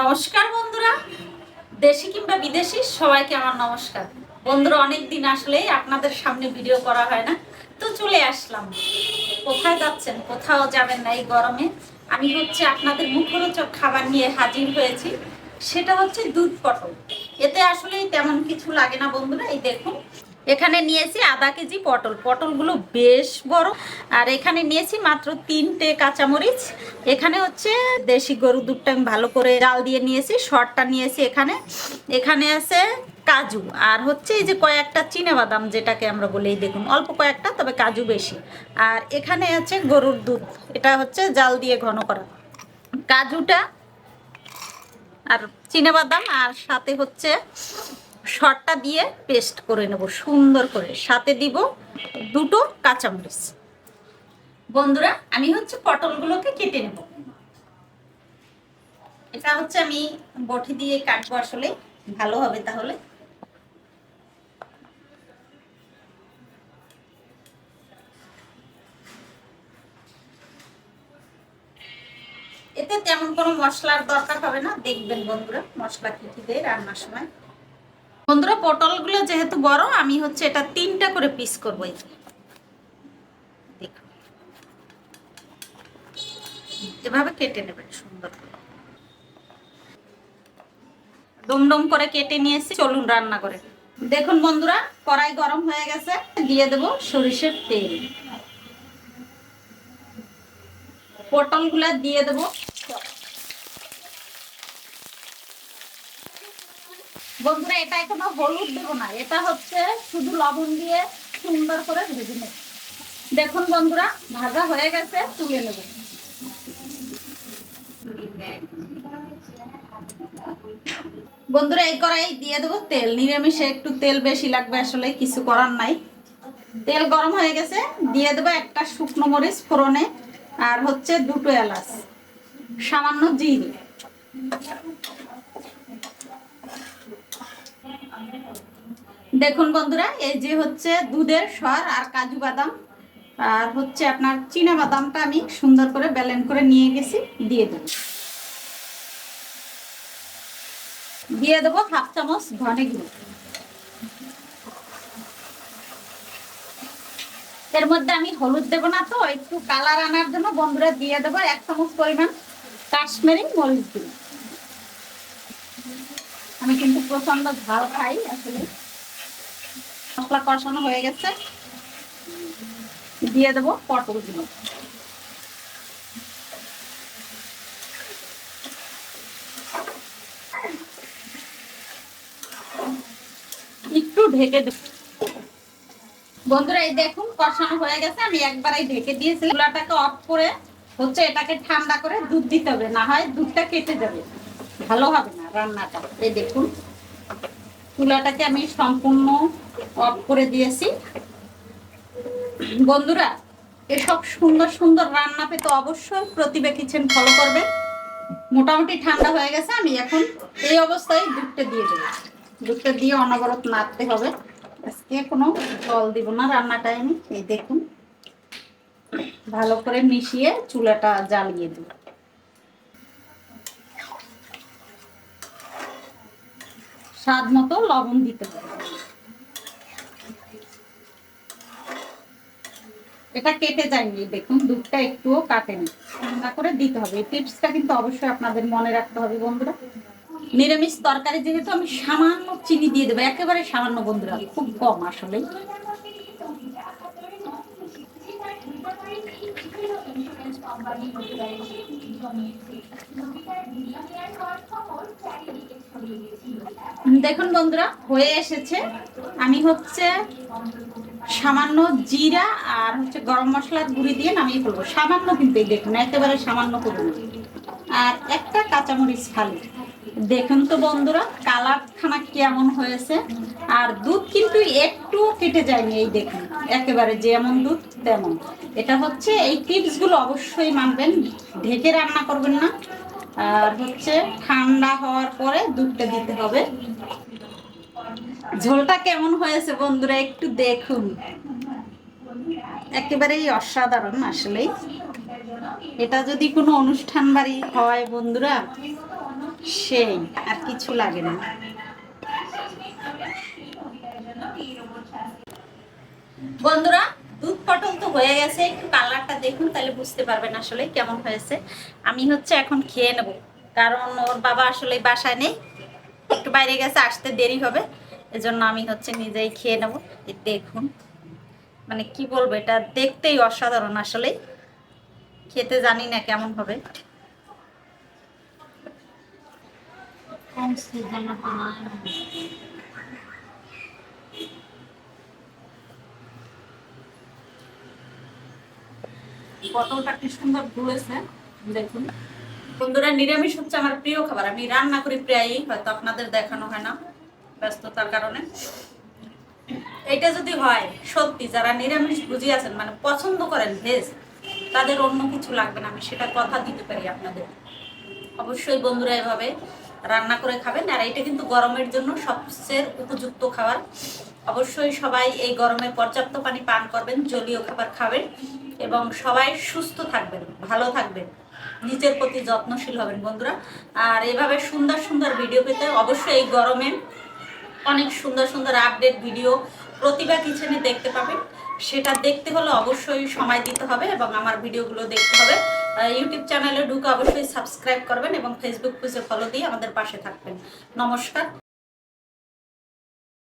নমস্কার বন্ধুরা, দেশি কিংবা বিদেশি সবাইকে আমার নমস্কার। বন্ধুরা, অনেক দিন আসলে আপনাদের সামনে ভিডিও করা হয় না, তো চলে আসলাম। কোথায় যাচ্ছেন? কোথাও যাবেন না এই গরমে। আমি আপনাদের মুখরোচক খাবার নিয়ে হাজির হয়েছি। সেটা হচ্ছে দুধ পটল। এতে আসলে তেমন কিছু লাগে না বন্ধুরা। এই দেখুন, এখানে নিয়েছি আধা কেজি পটল। পটলগুলো বেশ বড়। আর এখানে নিয়েছি মাত্র 3টে কাঁচামরিচ। এখানে দেশি গরুর দুধটা আমি ভালো করে জাল দিয়ে নিয়েছি। শর্টটা নিয়েছি। এখানে এখানে আছে কাজু, আর এই যে কয়েকটা চিনেবাদাম, যেটাকে আমরা বলি। এই দেখুন, অল্প কয়েকটা, তবে কাজু বেশি। আর এখানে আছে গরুর দুধ, এটা জাল দিয়ে ঘন করা। কাজুটা আর চিনেবাদাম, আর সাথে শর্টটা দিয়ে পেস্ট করে নেব সুন্দর করে। সাথে দিব দুটো কাঁচামরিচ। বন্ধুরা, আমি পটলগুলোকে কেটে নেব। এটা আমি বটি দিয়ে কাটবো, আসলে ভালো হবে তাহলে। এতে তেমন কোনো মশলার দরকার হবে না, দেখবেন বন্ধুরা মশলা কি কি দেয় রান্নার সময়। বন্ধুরা, পটলগুলো যেহেতু বড়, আমি এটা 3টা করে পিস করবো। দেখুন, এভাবে কেটে নেবেন সুন্দর করে। ডুমডুম করে কেটে নিয়েছি, চলুন রান্না করে। দেখুন বন্ধুরা, কড়াই গরম হয়ে গেছে। দিয়ে দেব সরিষার তেল। পটলগুলা দিয়ে দেব। বন্ধুরা, এটা এখনো হলুদ দেবো না, এটা শুধু লবণ দিয়ে সুন্দর করে ভেজে নেব। দেখুন বন্ধুরা, ভাজা হয়ে গেছে, তুলে নেব। বন্ধুরা, এই কড়াই দিয়ে দেবো তেল। নিরামিষে একটু তেল বেশি লাগবে, আসলে কিছু করার নাই। তেল গরম হয়ে গেছে, দিয়ে দেবো একটা শুকনো মরিচ ফোড়নে, আর দুটো এলাচ, সামান্য জিরে। দেখুন বন্ধুরা, এই যে দুধের সর আর কাজু বাদাম, আর আপনার চীনা বাদামটা আমি সুন্দর করে ব্লেন্ড করে নিয়ে গেছি, দিয়ে দেব। দিয়ে দেবো হাফ চামচ ধনে গুঁড়ো। এর মধ্যে আমি হলুদ দেবো না, তো একটু কালার আনার জন্য বন্ধুরা দিয়ে দেবো 1 চামচ পরিমাণ কাশ্মীরি মরিচ গুঁড়ো। আমি কিন্তু প্রচন্ড ঝাল খাই আসলে। মশলা কষানো হয়ে গেছে, দিয়ে দেবো পটলগুলো। একটু ঢেকে দেব। বন্ধুরা, এই দেখুন কষানো হয়ে গেছে। আমি একবারই ঢেকে দিয়েছি। চুলাটাকে অফ করে এটাকে ঠান্ডা করে দুধ দিতে হবে, না হয় দুধটা কেটে যাবে, ভালো হবে না রান্নাটা। এই দেখুন, চুলাটাকে আমি সম্পূর্ণ অফ করে দিয়েছি। বন্ধুরা, এসব সুন্দর সুন্দর রান্না পেতে অবশ্যই প্রতিভা কিচেন ফলো করবে। মোটামুটি ঠান্ডা হয়ে গেছে, আমি এখন এই অবস্থায় দুধটা দিয়ে দেবো। দুধটা দিয়ে অনবরত নাড়তে হবে। আজকে কোনো জল দিব না রান্না টাইমে। এই দেখুন, ভালো করে মিশিয়ে চুলাটা জ্বালিয়ে দেব। স্বাদ মতো লবণ দিতে হবে। এটা কেটে যায়নি, দেখুন দুধটা একটুও কাটেনি। ঠান্ডা করে দিতে হবে। এই টিপসটা কিন্তু অবশ্যই আপনাদের মনে রাখতে হবে বন্ধুরা। নিরামিষ তরকারি যেহেতু, আমি সামান্য চিনি দিয়ে দেবো, একেবারে সামান্য বন্ধুরা, খুব কম আসলে। দেখুন বন্ধুরা, হয়ে এসেছে। আমি সামান্য জিরা আর গরম মশলার গুঁড়ি দিয়ে নামিয়ে ফেলবো। সামান্য, কিন্তু এই দেখুন একেবারে সামান্য করবো। আর একটা কাঁচামরিচ ফালি। দেখুন তো বন্ধুরা, কালার খানা কেমন হয়েছে। আর দুধ কিন্তু একটু কেটে যায়নি। এই দেখুন, একেবারে যেমন দুধ তেমন। এটা এই টিপস গুলো অবশ্যই মানবেন। ঢেকে রান্না করবেন না। আর ঠান্ডা হওয়ার পরে দুধটা দিতে হবে। ঝোলটা কেমন হয়েছে বন্ধুরা একটু দেখুন, একেবারেই অসাধারণ আসলে। এটা যদি কোনো অনুষ্ঠান বাড়ি হয় বন্ধুরা, সেই আর কিছু লাগে না। বন্ধুরা দুধ পটল তো হয়ে গেছে, একটু কালারটা দেখুন তাহলে বুঝতে পারবেন আসলে কেমন হয়েছে। আমি হচ্ছে এখন খেয়ে নেব, কারণ ওর বাবা আসলে বাসায় নেই, একটু বাইরে গেছে, আসতে দেরি হবে, এজন্য আমি হচ্ছে নিজেই খেয়ে নেব। দেখুন মানে কি বলবো, এটা দেখতেই অসাধারণ, আসলে খেতে জানি না কেমন হবে। পটলটা কি সুন্দর ধুয়েছে দেখুন। বন্ধুরা নিরামিষ হচ্ছে আমার প্রিয় খাবার, আমি রান্না করি প্রায়ই, হয়তো আপনাদের দেখানো হয় না ব্যস্ততার কারণে। এটা যদি হয় সত্যি, যারা নিরামিষ ভুজি আছেন মানে পছন্দ করেন ভেজ, তাদের অন্য কিছু লাগবে না, আমি সেটা কথা দিতে পারি আপনাদের। অবশ্যই বন্ধুরা এভাবে রান্না করে খাবেন, আর এটা কিন্তু গরমের জন্য সবচেয়ে উপযুক্ত খাবার। অবশ্যই সবাই এই গরমে পর্যাপ্ত পানি পান করবেন, জলীয় খাবার খাবেন, এবং সবাই সুস্থ থাকবেন, ভালো থাকবেন, নিজের প্রতি যত্নশীল হবেন বন্ধুরা। আর এভাবে সুন্দর সুন্দর ভিডিও পেতে অবশ্যই এই গরমে অনেক সুন্দর সুন্দর আপডেট ভিডিও প্রতিভা কিচেনে দেখতে পাবেন। সেটা দেখতে হলে অবশ্যই সময় দিতে হবে এবং আমার ভিডিওগুলো দেখতে হবে। ইউটিউব চ্যানেলে ঢুকে অবশ্যই সাবস্ক্রাইব করবেন এবং ফেসবুক পেজে ফলো দিয়ে আমাদের পাশে থাকবেন। নমস্কার।